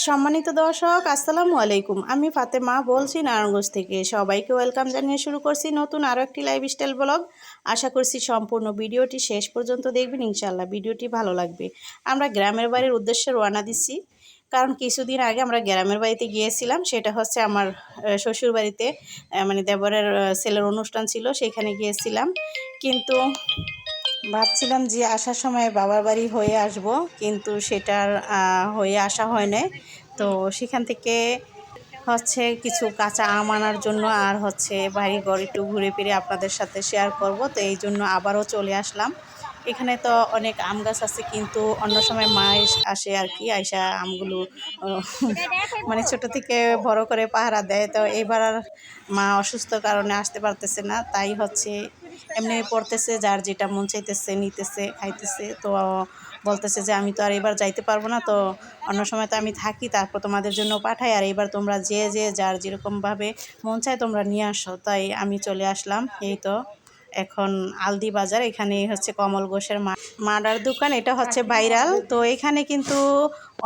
সম্মানিত দর্শক আসসালামু আলাইকুম। আমি ফাতেমা বলছি নারায়ণগঞ্জ থেকে। সবাইকে ওয়েলকাম জানিয়ে শুরু করছি নতুন আরও একটি লাইফস্টাইল ব্লগ। আশা করছি সম্পূর্ণ ভিডিওটি শেষ পর্যন্ত দেখবেন, ইনশাল্লাহ ভিডিওটি ভালো লাগবে। আমরা গ্রামের বাড়ির উদ্দেশ্যে রওনা দিচ্ছি, কারণ কিছুদিন আগে আমরা গ্রামের বাড়িতে গিয়েছিলাম। সেটা হচ্ছে আমার শ্বশুর বাড়িতে, মানে দেবরের ছেলের অনুষ্ঠান ছিল, সেখানে গিয়েছিলাম। কিন্তু ভাবছিলাম যে আসার সময় বাবার বাড়ি হয়ে আসব, কিন্তু সেটার হয়ে আসা হয় না। তো সেখান থেকে হচ্ছে কিছু কাঁচা আম আনার জন্য আর হচ্ছে বাড়ি ঘর একটু ঘুরে ফিরে আপনাদের সাথে শেয়ার করব। তো এই জন্য আবারও চলে আসলাম। এখানে তো অনেক আম গাছ আছে, কিন্তু অন্য সময় মা আসে আর কি, আইসা আমগুলো মানে ছোট থেকে বড় করে পাহারা দেয়। তো এবার আর মা অসুস্থ কারণে আসতে পারতেছে না, তাই হচ্ছে এমনি পড়তেছে, যার যেটা মন চাইতেছে নিতেছে, খাইতেছে। তো বলতেছে যে আমি তো আর এবার যাইতে পারবো না, তো অন্য সময় তো আমি থাকি, তারপর তোমাদের জন্য পাঠাই, আর এবার তোমরা যে যার যেরকমভাবে মন চায় তোমরা নিয়ে আসো। তাই আমি চলে আসলাম। এই তো এখন আলদি বাজার, এখানে হচ্ছে কমল ঘোষের মাডার দোকান, এটা হচ্ছে ভাইরাল। তো এখানে কিন্তু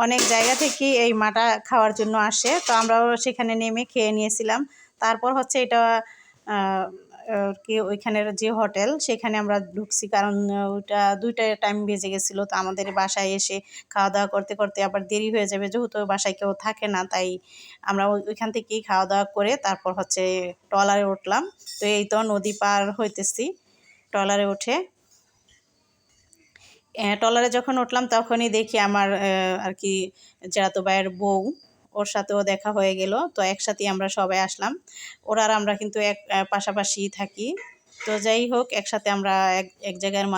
অনেক জায়গা থেকে এই মাটা খাওয়ার জন্য আসে। তো আমরাও সেখানে নেমে খেয়ে নিয়েছিলাম। তারপর হচ্ছে এটা কি ওইখানের যে হোটেল, সেখানে আমরা ঢুকছি, কারণ ওইটা 2টা টাইম বেজে গেছিলো। তো আমাদের বাসায় এসে খাওয়া দাওয়া করতে করতে আবার দেরি হয়ে যাবে, যেহেতু বাসায় কেউ থাকে না, তাই আমরা ওইখান থেকেই খাওয়া দাওয়া করে তারপর হচ্ছে ট্রলারে উঠলাম। তো এই তো নদী পার হইতেছি ট্রলারে উঠে। ট্রলারে যখন উঠলাম তখনই দেখি আমার আর কি চাচাতো ভাইয়ের বউ, ওর সাথেও দেখা হয়ে গেল। তো একসাথেই আমরা সবাই আসলাম। ওরা আর আমরা কিন্তু পাশাপাশি থাকি। তো যাই হোক, একসাথে আমরা এক জায়গার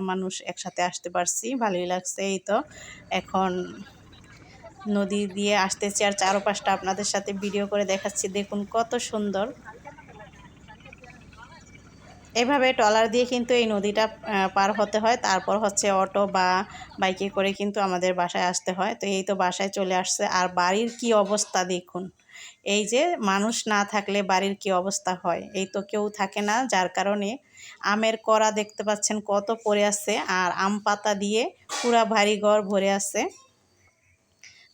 মানুষ একসাথে আসতে পারছি, ভালোই লাগছে। এই তো এখন নদী দিয়ে আসতেছি, আর চারপাশটা আপনাদের সাথে ভিডিও করে দেখাচ্ছি। দেখুন কত সুন্দর। এভাবে ট্রলার দিয়ে কিন্তু এই নদীটা পার হতে হয়, তারপর হচ্ছে অটো বা বাইকে করে কিন্তু আমাদের বাসায় আসতে হয়। তো এই তো বাসায় চলে আসছে। আর বাড়ির কি অবস্থা দেখুন, এই যে মানুষ না থাকলে বাড়ির কি অবস্থা হয়। এই তো কেউ থাকে না, যার কারণে আমের কড়া দেখতে পাচ্ছেন কত পড়ে আছে, আর আম পাতা দিয়ে পুরা ভারী ঘর ভরে আছে।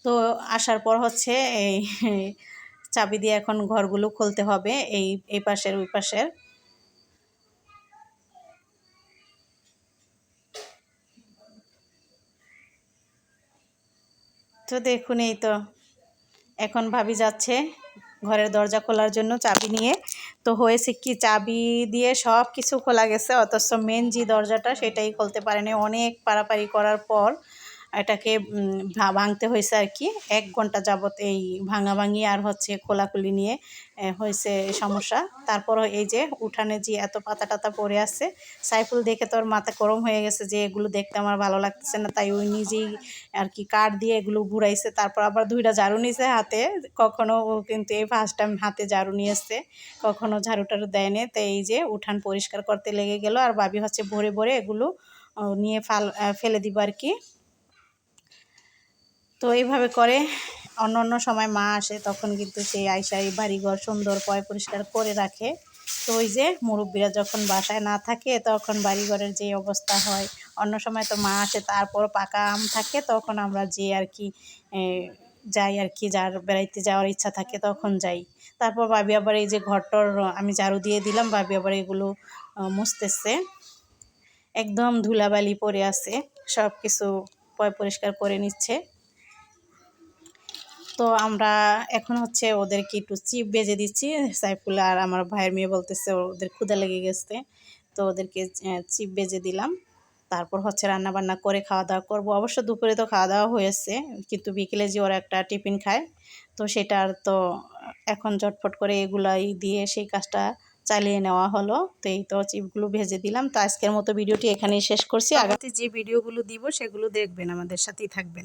তো আসার পর হচ্ছে এই চাবি দিয়ে এখন ঘরগুলো খুলতে হবে, এই পাশের ওই পাশের। তো দেখুন এই তো এখন ভাবি যাচ্ছে ঘরের দরজা খোলার জন্য চাবি নিয়ে। তো হয়েছে কি, চাবি দিয়ে সব কিছু খোলা গেছে, অথচ মেন যে দরজাটা সেটাই খুলতে পারেনি। অনেক পারাপারি করার পর এটাকে ভাঙতে হয়েছে আর কি। 1 ঘন্টা যাবত এই ভাঙাভাঙি আর হচ্ছে খোলাখুলি নিয়ে হয়েছে সমস্যা। তারপর এই যে উঠানে যে এত পাতা টাতা পড়ে আছে, সাইফুল দেখে তোর মাথা গরম হয়ে গেছে যে এগুলো দেখতে আমার ভালো লাগতেছে না, তাই ওই নিজেই আর কি কাঠ দিয়ে এগুলো ঘুরাইছে। তারপর আবার 2টা ঝাড়ু নিয়েছে হাতে। কখনো ও কিন্তু এই ফার্স্ট টাইম হাতে ঝাড়ু নিয়ে এসছে, কখনো ঝাড়ু টাড়ু দেয়নি। তো এই যে উঠান পরিষ্কার করতে লেগে গেল, আর ভাবি হচ্ছে ভরে ভরে এগুলো নিয়ে ফেলে দিব আর কি। তো এইভাবে করে অন্য সময় মা আসে, তখন কিন্তু সেই আইসা এই বাড়িঘর সুন্দর পরিষ্কার করে রাখে। তো ওই যে মুরব্বীরা যখন বাসায় না থাকে তখন বাড়িঘরের যে অবস্থা হয়, অন্য সময় তো মা আসে, তারপর পাকা আম থাকে, তখন আমরা যে আর কি যাই আর কি, যার বেড়াইতে যাওয়ার ইচ্ছা থাকে তখন যাই। তারপর ভাবি আবার এই যে ঘরটর আমি ঝাড়ু দিয়ে দিলাম, ভাবি আবার এগুলো মুছতেছে। একদম ধুলাবালি পড়ে আছে, সব কিছু পরিষ্কার করে নিচ্ছে। তো আমরা এখন হচ্ছে ওদেরকে একটু চিপ ভেজে দিচ্ছি। সাইফুল আর আমার ভাইয়ের মেয়ে বলতেছে ওদের ক্ষুধা লেগে গেছে, তো ওদেরকে চিপ ভেজে দিলাম। তারপর হচ্ছে রান্না বান্না করে খাওয়া দাওয়া করবো। অবশ্য দুপুরে তো খাওয়া দাওয়া হয়েছে, কিন্তু বিকেলে যে ওরা একটা টিফিন খায়, তো সেটা আর তো এখন ঝটফট করে এগুলাই দিয়ে সেই কাজটা চালিয়ে নেওয়া হলো। তো এই তো চিপগুলো ভেজে দিলাম। তো আজকের মতো ভিডিওটি এখানেই শেষ করছি। আগামীতে যে ভিডিওগুলো দিব সেগুলো দেখবেন, আমাদের সাথেই থাকবেন।